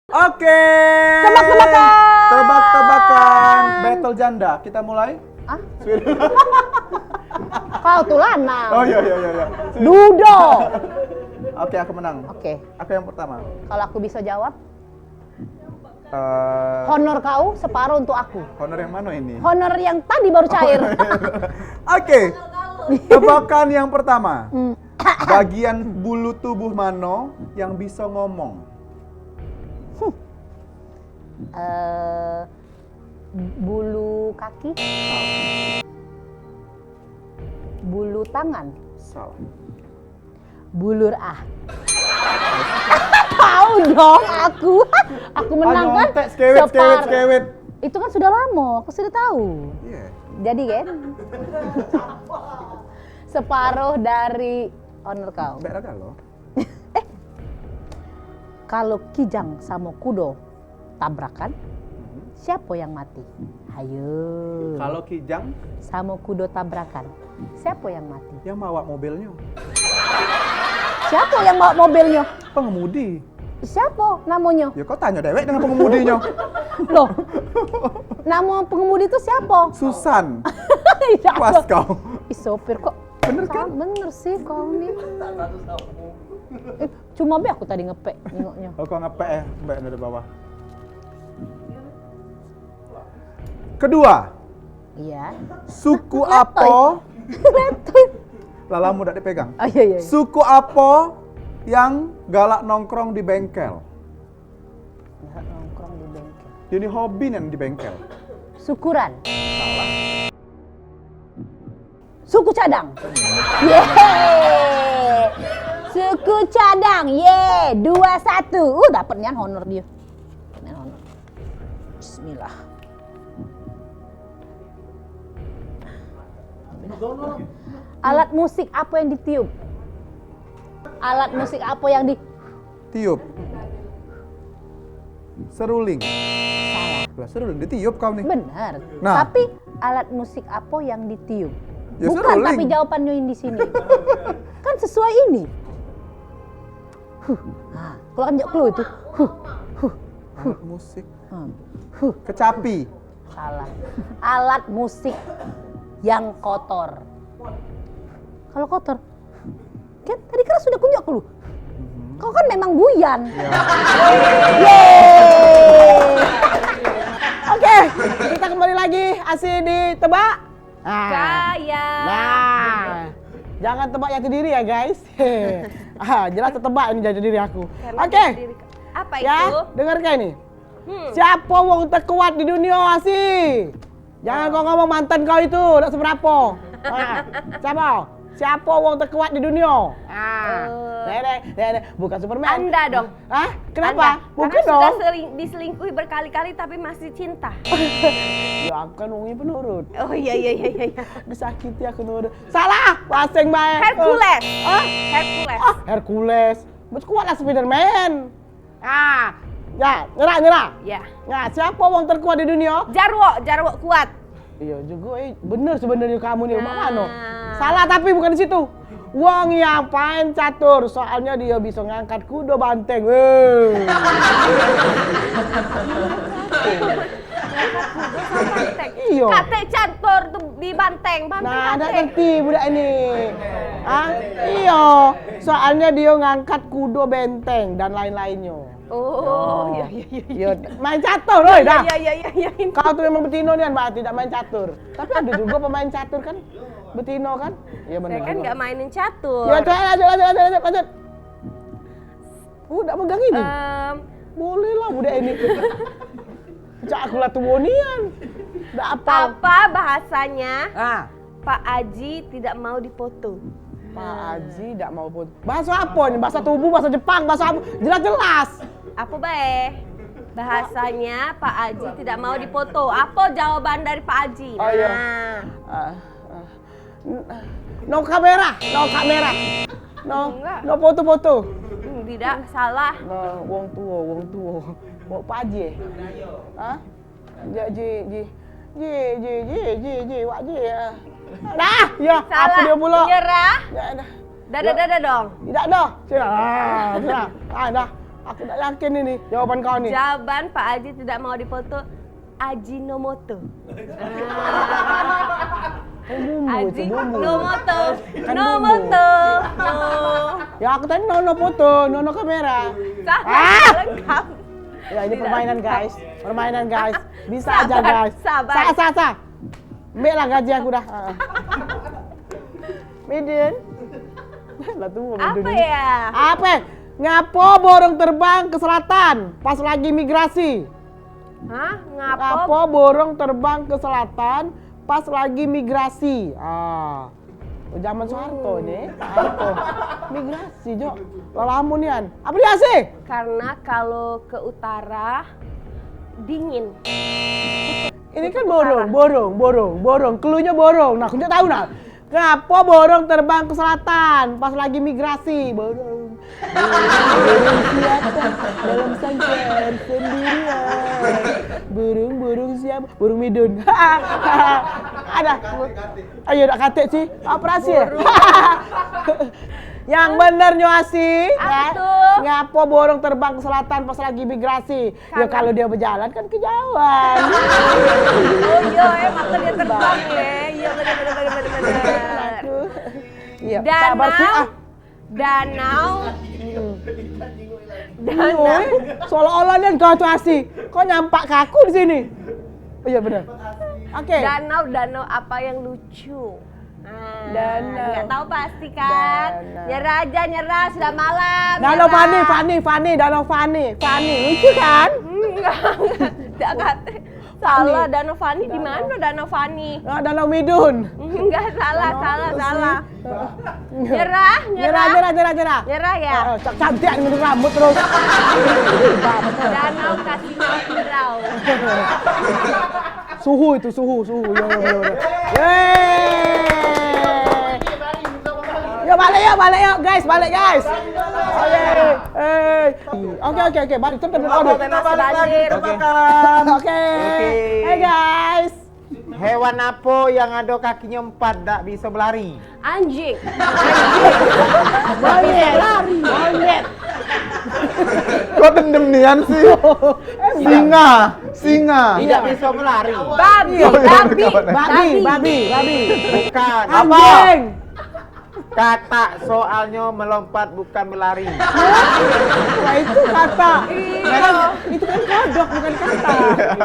Oke. Tebak-tebakan. Tebak-tebakan battle janda. Kita mulai? Ah? Kau tuh lana. Oh iya. Ludo. Oke, aku menang. Oke. Aku yang pertama. Kalau aku bisa jawab, honor kau separuh untuk aku. Honor yang mana ini? Honor yang tadi baru cair. Oke. Tebakan yang pertama. Bagian bulu tubuh mano yang bisa ngomong? Bulu kaki, bulu tangan, Salah. bulur ah. Tahu dong aku menang kan? Skewet. Itu kan sudah lama, aku sudah tahu. Iya. Jadi kan? Separuh dari honor kau. Beda kalau. Kalau Kijang sama Kudo tabrakan, siapa yang mati? Hayo. Kalau Kijang Sama Kudo tabrakan, siapa yang mati? yang bawa mobilnya. Siapa yang bawa mobilnya? Pengemudi. Siapa namanya? Ya kau tanya dewek dengan pengemudinya. Loh, nama pengemudi itu siapa? Susan. Ya Puas Allah. kau. Ih, sopir kok. Bener kan? Bener sih kau nih. Cuma be aku tadi ngepek nengoknya. Oh, kau ngepek ya, mbak dari bawah. Kedua, Iya. suku apa? Letoy. Lalamu udah dipegang. Oh iya. Suku apa yang galak nongkrong di bengkel? Nggak nongkrong di bengkel. Jadi hobi yang di bengkel. Syukuran. Suku cadang. Yeay. Suku cadang. Yeay. 2-1. Dapatnya honor dia. Dapatnya honor. Bismillah. Alat musik apa yang ditiup? Alat musik apa yang di... Tiup. Seruling. Salah. Lah seruling ditiup kau nih. Benar. Nah. Tapi alat musik apa yang ditiup? Ya, Bukan, seruling. tapi jawabannya yang di sini. Kan sesuai ini. Keluarkan clue itu. Alat musik. Hmm. Kecapi. Salah. Alat musik yang kotor. Kalau kotor, kan tadi kan sudah kunjak lu. Kau kan memang buyan. Yeay. Oke, kita kembali lagi. Asih ditebak. Kaya. Nah, jangan tebak jati diri ya guys. Jelas tertebak ini jati diri aku. Karena Oke, Apa ya, itu? dengarkan ini. Siapa wong terkuat di dunia Asih? Jangan kau ngomong mantan kau itu, udah seberapa. Siapa? Siapa wong terkuat di dunia? Bukan Superman. Anda dong. Hah? Kenapa? Anda. Bukan Karena dong. sudah diselingkuhi berkali-kali tapi masih cinta. Ya aku kan wongnya penurut. Oh iya. Disakiti aku nurut. Salah, paseng baik. Hercules. Hercules. Hercules. Kuat lah Spiderman. Ya, nyerah. Ya. Nah, siapa wong terkuat di dunia? Jarwo kuat. Iya juga, bener sebenarnya kamu nih, Nah. Mano. Salah tapi bukan di situ. Wong yang main catur, soalnya dia bisa ngangkat kuda banteng. Iya. Kate catur tuh di banteng. Nah, ada ngerti budak ini. Iya. Soalnya dia ngangkat kuda benteng dan lain-lainnya. Oh, iya. Iya, main catur loh, dah. Iya. Kau tuh memang betino nih, Mbak, tidak main catur. Tapi ada juga pemain catur kan, betino kan? Iya benar. Saya kan nggak mainin catur. Ya, lanjut. Udah pegang ini. Boleh lah budak ini. Cak aku lah tuwonian. Udah apa? Apa bahasanya? Pak Aji tidak mau dipoto. Pak Aji tidak mau pun. Bahasa apa nih? Bahasa tubuh, bahasa Jepang, bahasa apa? Jelas. Apa bae? Bahasanya Pak Aji tidak mau dipoto. Apa jawaban dari Pak Aji? Oh iya. No kamera. Enggak. No foto. Tidak, salah. No, wong tua. Wong Pak Aji. Wak Ji. Dah, ya. Salah. Apa dia pula? Nyerah. Ya, dah. Dadah dong. Tidak dah. Sudah. Dah. Aku tak yakin ini jawaban kau nih. Jawaban Pak Haji tidak mau dipoto, Ajinomoto. Ajinomoto. Kan Nomoto. No. Ya aku tadi nono foto, nono kamera. Salah, lengkap. Ya ini permainan guys, Bisa Sabar, aja guys. sabar. Sah. Ambil lah gaji aku dah. Midun. Lah tuh Midun Apa ini. ya? Apa? Ngapo borong terbang ke selatan pas lagi migrasi? Hah? Ngapo borong terbang ke selatan pas lagi migrasi? Zaman Soeharto nih, Soeharto. Migrasi, Jo. Lalamunian. Apa dia sih? Karena kalau ke utara dingin. Ini kan borong. Cluenya borong. Nah, aku tahu nah. Kenapa borong terbang ke selatan pas lagi migrasi? Borong siapa dalam sangkar sendirian? Burung siapa? Burung midun. Ada. Ayo nak katek sih. Operasi ya? Yang bener Nyoasi. Apa tuh? Ngapa borong terbang ke selatan pas lagi migrasi? Ya kalau dia berjalan kan kejauhan. Oh iya, maka dia terbang ya. Iya benar. Iya, sabar sih, Danau. Danau. Seolah-olah nih kau tuh asih. Kau nyampak ke aku di sini. Oh iya benar. Oke. Danau apa yang lucu? Danau. Nggak tahu pasti kan? Danau. Nyerah aja, nyerah sudah malam. Danau nyerah. Fanny, Danau Fanny. Lucu kan? Enggak. Salah, Danau Fanny di mana Danau Fanny? Danau Midun. Enggak, salah. Nyerah. Nyerah. Ya. Cantik minum rambut terus. Danau Kasinau. Suhu. Ya. Yeay. Balik yuk guys. Oke, balik cepet Oh, memang sebanjir. Oke. Hey guys. Hewan apa yang ada kakinya 4 tak bisa berlari? Anjing. Monyet. Kok dendam-nian sih? Singa. Tidak bisa berlari. Babi. Bukan. Anjing. Kata soalnya melompat bukan berlari. Wah itu kata. Itu kan kodok bukan kata.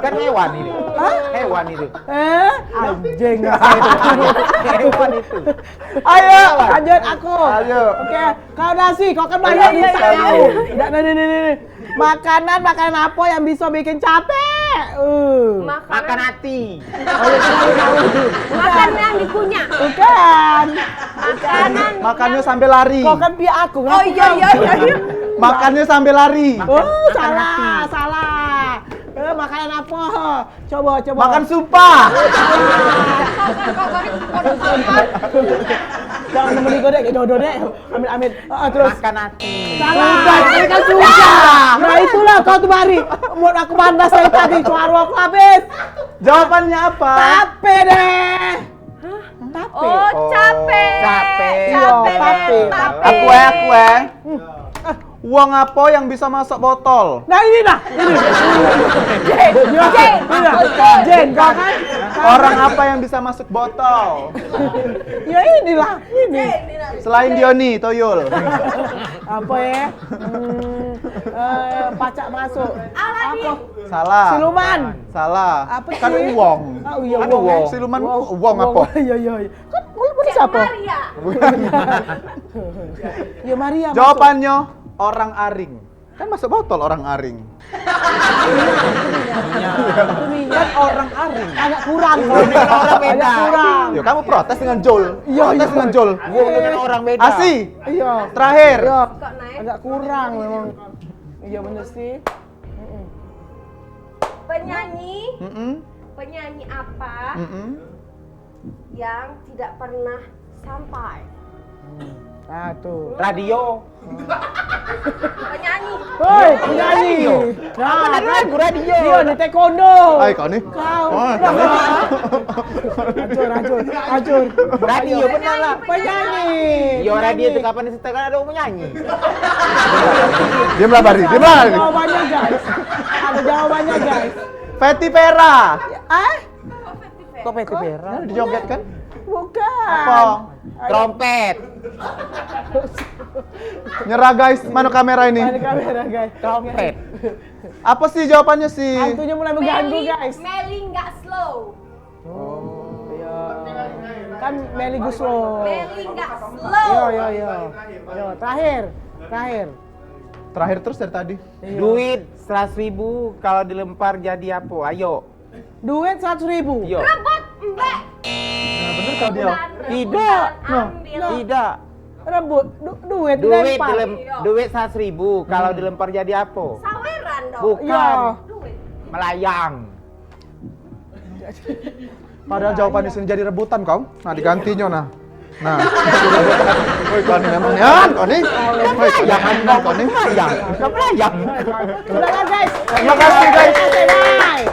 Kan hewan ini. Hewan itu. Anjing. Hewan itu. Ayo, lanjut aku. Ayo. Oke, kau nasi, kau kan banyak bisa tahu. Nih. Makanan apa yang bisa bikin capek? Makan hati. Makan yang dikunyah. Bukan. Makannya sambil lari. Kau kan pihak aku. Oh iya. Makannya sambil lari. Oh, salah. Makanan apa? Coba. Makan supa. Jangan membeli godek, dodek. Amin. Terus. Makan hati. Salah. Ini kan susah. Nah itulah kau tuh Bari. Mulut aku panas dari tadi. Suara aku habis. Jawabannya apa? Tape deh. Tape. Oh, capek. Tape. Aku. Uang apa yang bisa masuk botol? Nah ini dah. Jen, kau kan? Orang apa yang bisa masuk botol? Ya inilah. Ini. Selain Dioni, Toyol. Apa ya? Pacak masuk. Apa? Salah. Siluman. Salah. Apa Kan sih? uang. Oh iya, Kan uang. uang. Siluman uang apa? Iya. Kan bukan siapa? Maria. Ya Maria. masuk. Jawabannya orang aring. Kan masuk botol orang aring. Kan orang aring. Agak kurang. Orang beda. Agak kurang. Yo, kamu protes dengan Jol. Protes dengan Jol. Gua dengan orang beda. Asi. Iya. Terakhir. Iya. Kok naik? Agak kurang memang. Iya bener sih. Penyanyi apa yang tidak pernah sampai? Nah tuh. Radio. Penyanyi Woi, penyanyi. Apa dari lagu radio? Dia di taekwondo. Ayo kau nih. Kau. Oh, Hancur. Radio benar lah. Penyanyi. Yo radio itu kapan disetelkan ada orang menyanyi? diam lah Bari, diam lah. Jawabannya guys. Ada jawabannya guys. Fetty Vera. Kok Peti Pera? Nah, dijoget kan? Bukan. Apa? Trompet. Nyerah guys, mana kamera ini? Ada kamera guys. Trompet. Apa sih jawabannya sih? Hantunya mulai mengganggu guys. Meli nggak slow. Iya. Kan Meli Guslo. Meli nggak slow. Yo, terakhir. Terakhir terus dari tadi. Duit 100.000 kalau dilempar jadi apa? Ayo. Duit 100.000. Yo. Rebut mbak. Nah, bener kau dia. Tidak. Ambil. Tidak. Rebut duit Duit dilempar. duit 100.000 kalau dilempar jadi apa? Saweran dong. Bukan. Iya. Duit. Melayang. Padahal jawabannya sini jadi rebutan kau. Nah, digantinya nah. Nah. Woi, kau nih memang ya, kau nih. Woi, jangan kau nih. Melayang. Melayang. Udah guys. Terima kasih guys. Bye.